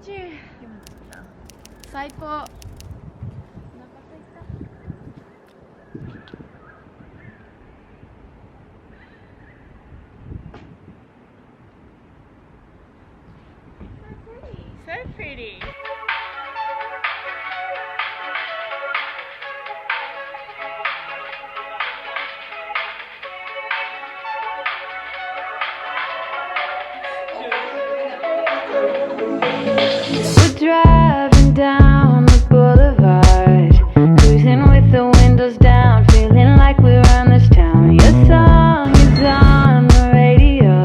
Pichu! Saipo! So pretty! We're driving down the boulevard, cruising with the windows down, feeling like we run this town. Your song is on the radio,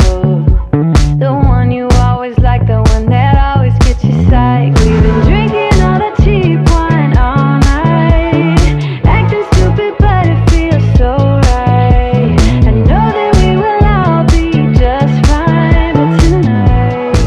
the one you always like, the one that always gets you psyched. We've been drinking all the cheap wine all night, acting stupid but it feels so right. I know that we will all be just fine, but tonight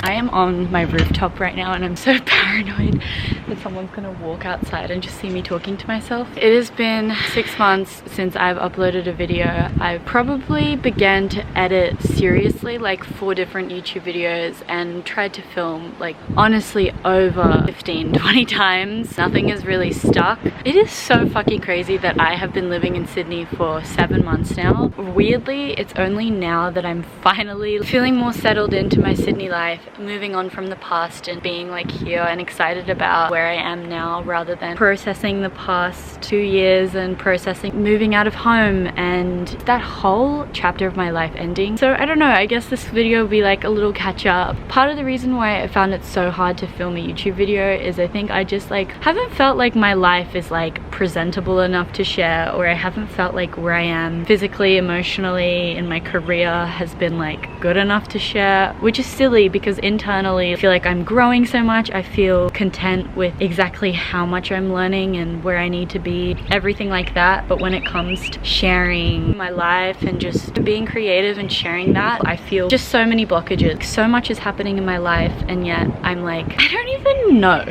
I am on my rooftop right now and I'm so paranoid that someone's gonna walk outside and just see me talking to myself. It has been 6 months since I've uploaded a video. I probably began to edit seriously like 4 different YouTube videos and tried to film like honestly over 15-20 times. Nothing has really stuck. It is so fucking crazy that I have been living in Sydney for 7 months now. Weirdly, it's only now that I'm finally feeling more settled into my Sydney life, moving on from the past and being like here and excited about where I am now, rather than processing the past 2 years and processing moving out of home and that whole chapter of my life ending. So I don't know, I guess this video will be like a little catch up. Part of the reason why I found it so hard to film a YouTube video is I think I just like haven't felt like my life is like presentable enough to share, or I haven't felt like where I am physically, emotionally, in my career has been like good enough to share, which is silly because internally I feel like I'm growing so much. I feel content with exactly how much I'm learning and where I need to be, everything like that. But when it comes to sharing my life and just being creative and sharing that, I feel just so many blockages. So much is happening in my life and yet I'm like, I don't even know.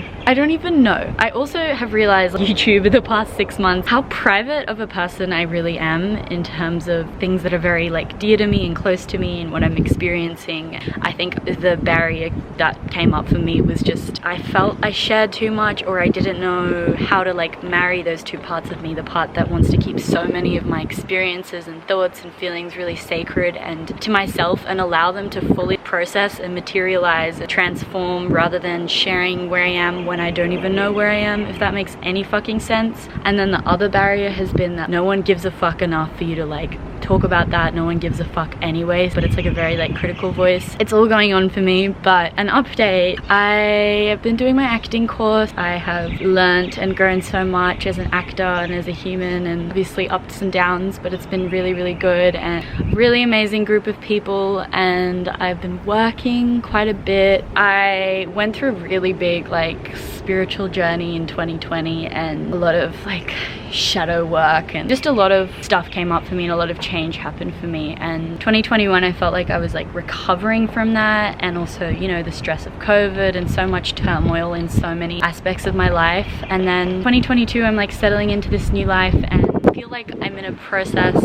I also have realized like, YouTube in the past 6 months how private of a person I really am in terms of things that are very like dear to me and close to me and what I'm experiencing. I think the barrier that came up for me was just I felt I shared too much, or I didn't know how to like marry those two parts of me, the part that wants to keep so many of my experiences and thoughts and feelings really sacred and to myself and allow them to fully process and materialize, transform, rather than sharing where I am when I don't even know where I am, if that makes any fucking sense. And then the other barrier has been that no one gives a fuck enough for you to like talk about that. No one gives a fuck anyways, but it's like a very like critical voice. It's all going on for me. But an update, I have been doing my acting course. I have learnt and grown so much as an actor and as a human, and obviously ups and downs, but it's been really, really good and really amazing group of people, and I've been working quite a bit. I went through a really big like spiritual journey in 2020 and a lot of like shadow work and just a lot of stuff came up for me and a lot of change happened for me. And 2021 I felt like I was like recovering from that, and also, you know, the stress of COVID and so much turmoil in so many aspects of my life. And then 2022 I'm like settling into this new life and I feel like I'm in a process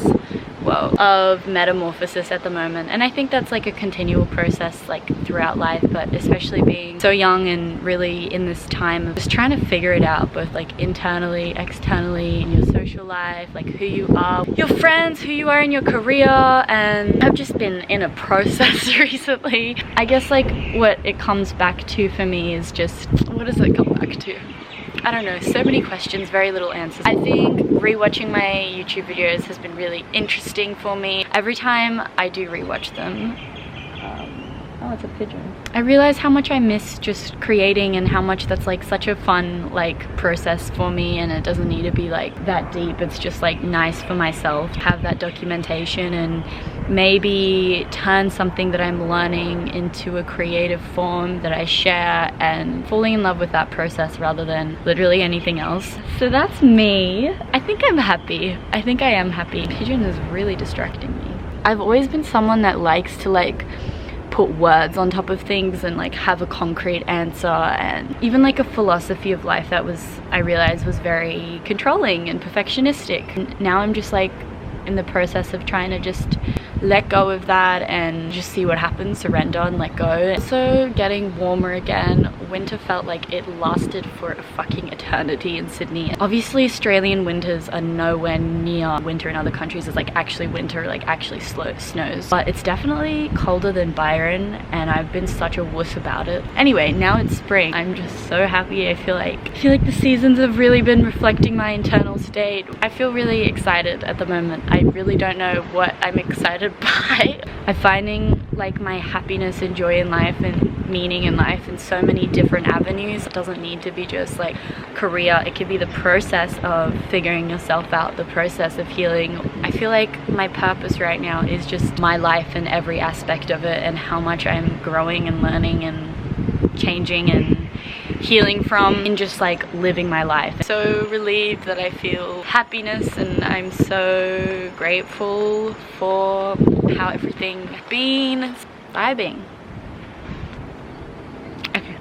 of metamorphosis at the moment, and I think that's like a continual process like throughout life, but especially being so young and really in this time of just trying to figure it out, both like internally, externally, in your social life, like who you are, your friends, who you are in your career. And I've just been in a process recently. I guess like what it comes back to for me is just, what does it come back to? I don't know, so many questions, very little answers. I think rewatching my YouTube videos has been really interesting for me. Every time I do rewatch them, oh, it's a pigeon. I realize how much I miss just creating and how much that's like such a fun like process for me, and it doesn't need to be like that deep. It's just like nice for myself to have that documentation and maybe turn something that I'm learning into a creative form that I share, and falling in love with that process rather than literally anything else. So that's me. I think I'm happy. I think I am happy. Pigeon is really distracting me. I've always been someone that likes to like put words on top of things and like have a concrete answer, and even like a philosophy of life that I realized was very controlling and perfectionistic. And now I'm just like in the process of trying to just let go of that and just see what happens, surrender and let go. So getting warmer again. Winter felt like it lasted for a fucking eternity in Sydney. Obviously Australian winters are nowhere near winter in other countries. It's like actually winter, like actually snows, but it's definitely colder than Byron, and I've been such a wuss about it. Anyway, now it's spring. I'm just so happy. I feel like the seasons have really been reflecting my internal state. I feel really excited at the moment. I really don't know what I'm excited by. I'm finding like my happiness and joy in life and meaning in life in so many different avenues. It doesn't need to be just like career. It could be the process of figuring yourself out, the process of healing. I feel like my purpose right now is just my life and every aspect of it, and how much I'm growing and learning and changing and healing from, and just like living my life. So relieved that I feel happiness, and I'm so grateful for how everything has been. Vibing. Okay,